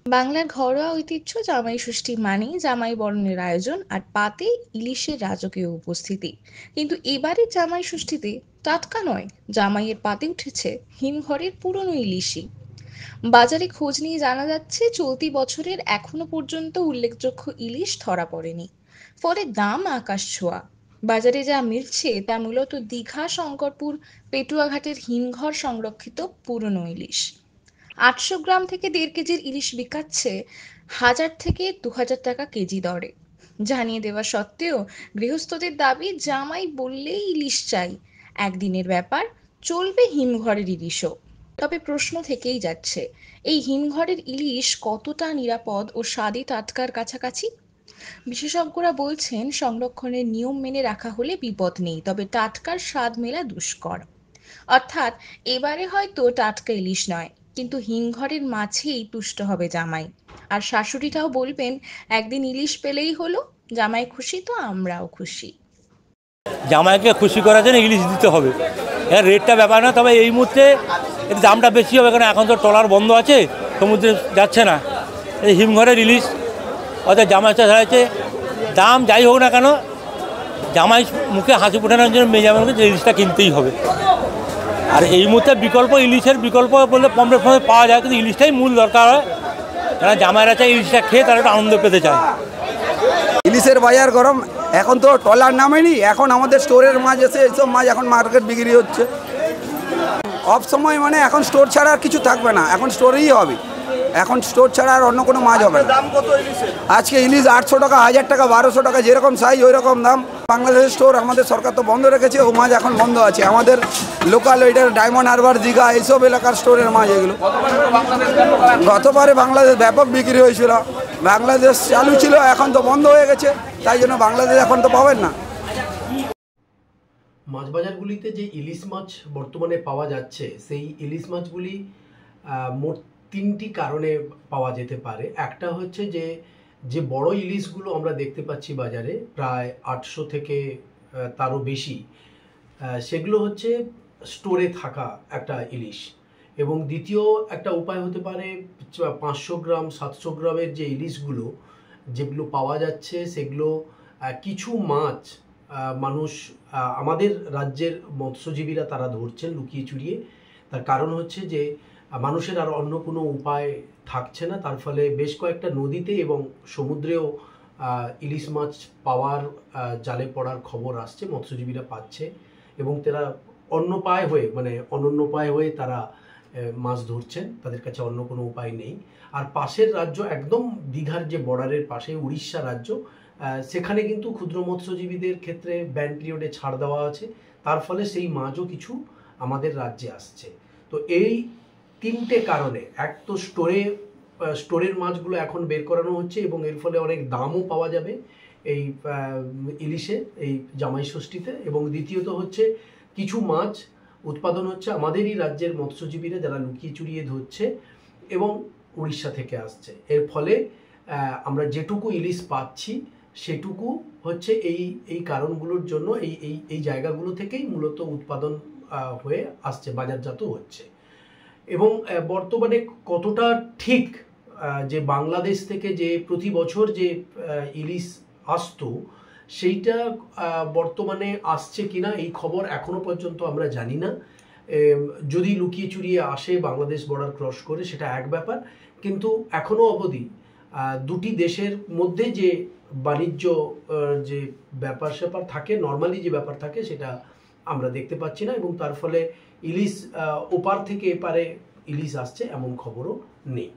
বাংলার ঘরোয়া ঐতিহ্য জামাই ষষ্ঠী মানেই জামাই বরণের আয়োজন আর পাতে ইলিশের রাজকীয় উপস্থিতি। কিন্তু এবারে জামাই ষষ্ঠীতে টাটকা নয়, জামাইয়ের পাতে উঠেছে হিমঘরের পুরনো ইলিশই। বাজারে খোঁজ নিয়ে জানা যাচ্ছে চলতি বছরের এখনো পর্যন্ত উল্লেখযোগ্য ইলিশ ধরা পড়েনি। ফলে দাম আকাশ ছোঁয়া। বাজারে যা মিলছে তা মূলত দীঘা, শঙ্করপুর, পেটুয়াঘাটের হিমঘর সংরক্ষিত পুরনো ইলিশ। 800 গ্রাম থেকে 1.5 কেজির ইলিশ বিকাচ্ছে 1000 থেকে 2000 টাকা কেজি দরে। জানিয়ে দেওয়া সত্ত্বেও গৃহস্থদের দাবি, জামাই বললেই ইলিশ চাই, একদিনের ব্যাপার, চলবে হিমঘরের ইলিশও। তবে প্রশ্ন থেকেই যাচ্ছে, এই হিমঘরের ইলিশ কতটা নিরাপদ ও স্বাদে টাটকার কাছাকাছি? বিশেষজ্ঞরা বলছেন সংরক্ষণের নিয়ম মেনে রাখা হলে বিপদ নেই, তবে টাটকার স্বাদ মেলা দুষ্কর। অর্থাৎ এবারে হয়তো টাটকা ইলিশ নয়, কিন্তু হিমঘরের মাছেই তুষ্ট হবে জামাই। আর শাশুড়িটাও বলবেন, একদিন ইলিশ পেলেই হলো, জামাই খুশি তো আমরাও খুশি। জামাইকে খুশি করার জন্য ইলিশ দিতে হবে। এর রেটটা ব্যাপার না, তবে এই মুহূর্তে এর দামটা বেশি হবে, কারণ এখন তো ট্রলার বন্ধ আছে, সমুদ্রে যাচ্ছে না। এই হিমঘরের ইলিশ অর্থাৎ জামাইটা ছাড়াচ্ছে, দাম যাই হোক না কেন, জামাই মুখে হাসি ফোটানোর জন্য মেয়ে জামাইকে ইলিশটা কিনতেই হবে। আর এই মুহূর্তে ইলিশের বিকল্প বললে পমফ্রেট পাওয়া যায়, কিন্তু ইলিশটাই মূল দরকার হয়, কারণ জামাইরা চায় ইলিশটা খেয়ে তারা একটু আনন্দ পেতে চায়। ইলিশের বাজার গরম, এখন তো ট্রলার নামেনি, এখন আমাদের স্টোরের মাছ এসে এইসব মাছ এখন মার্কেট বিক্রি হচ্ছে। অফ সময় মানে এখন স্টোর ছাড়া আর কিছু থাকবে না, এখন স্টোরেই হবে, এখন স্টোর ছাড়া আর অন্য কোনো মাছ হবে না। আজকে ইলিশ 800 টাকা, 1000 টাকা, 1200 টাকা, যেরকম সাইজ ওই রকম দাম। বাংলাদেশের স্টোর আমাদের সরকার তো বন্ধ রেখেছে, ও মাছ এখন বন্ধ আছে। আমাদের লোকাল ওইটার ডায়মন্ড হারবার, দীঘা এইসব এলাকার স্টোরের মাছ এগুলো। গতবারে বাংলাদেশ ব্যাপক বিক্রি হয়েছিল, বাংলাদেশ চালু ছিল, এখন তো বন্ধ হয়ে গেছে, তাই জন্য বাংলাদেশ এখন তো পাবেন না। মাছ বাজারগুলিতে যে ইলিশ মাছ বর্তমানে পাওয়া যাচ্ছে, সেই ইলিশ মাছগুলি মোট 3টি কারণে পাওয়া যেতে পারে। একটা হচ্ছে যে বড় ইলিশগুলো আমরা দেখতে পাচ্ছি বাজারে, প্রায় 800 থেকে তারও বেশি, সেগুলো হচ্ছে স্টোরে থাকা একটা ইলিশ। এবং দ্বিতীয় একটা উপায় হতে পারে 500 গ্রাম 700 গ্রামের যে ইলিশগুলো যেগুলো পাওয়া যাচ্ছে, সেগুলো কিছু মাছ মানুষ আমাদের রাজ্যের মৎস্যজীবীরা তারা ধরছেন লুকিয়ে চুরিয়ে। তার কারণ হচ্ছে যে মানুষের আর অন্য কোনো উপায় থাকছে না, তার ফলে বেশ কয়েকটা নদীতে এবং সমুদ্রেও ইলিশ মাছ পাওয়ার জালে পড়ার খবর আসছে, মৎস্যজীবীরা পাচ্ছে এবং তারা অনন্য উপায় হয়ে তারা মাছ ধরছেন, তাদের কাছে অন্য কোনো উপায় নেই। আর পাশের রাজ্য, একদম দীঘার যে বর্ডারের পাশে উড়িষ্যা রাজ্য, সেখানে কিন্তু ক্ষুদ্র মৎস্যজীবীদের ক্ষেত্রে ব্যান পিরিয়ডে ছাড় দেওয়া আছে, তার ফলে সেই মাছও কিছু আমাদের রাজ্যে আসছে। তো এই 3টে কারণে, এক তো স্টোরের মাছগুলো এখন বের করানো হচ্ছে এবং এর ফলে অনেক দামও পাওয়া যাবে এই ইলিশে, এই জামাই ষষ্ঠীতে। এবং দ্বিতীয়ত হচ্ছে কিছু মাছ উৎপাদন হচ্ছে আমাদেরই রাজ্যের মৎস্যজীবীরা যারা লুকিয়ে চুরিয়ে ধরছে এবং উড়িষ্যা থেকে আসছে। এর ফলে আমরা যেটুকু ইলিশ পাচ্ছি সেটুকু হচ্ছে এই কারণগুলোর জন্য, এই জায়গাগুলো থেকেই মূলত উৎপাদন হয়ে আসছে, বাজারজাত হচ্ছে। এবং বর্তমানে কতটা ঠিক যে বাংলাদেশ থেকে যে প্রতি বছর যে ইলিশ আসতো, সেইটা বর্তমানে আসছে কিনা এই খবর এখনো পর্যন্ত আমরা জানি না। যদি লুকিয়ে চুরিয়ে আসে বাংলাদেশ বর্ডার ক্রস করে সেটা এক ব্যাপার, কিন্তু এখনো অবধি দুটি দেশের মধ্যে যে বাণিজ্য যে ব্যাপার স্যাপার থাকে, নর্মালি যে ব্যাপার থাকে, সেটা আমরা দেখতে পাচ্ছি না। এবং তার ফলে ইলিশ ওপার থেকে এপারে ইলিশ আসছে এমন খবরও নেই।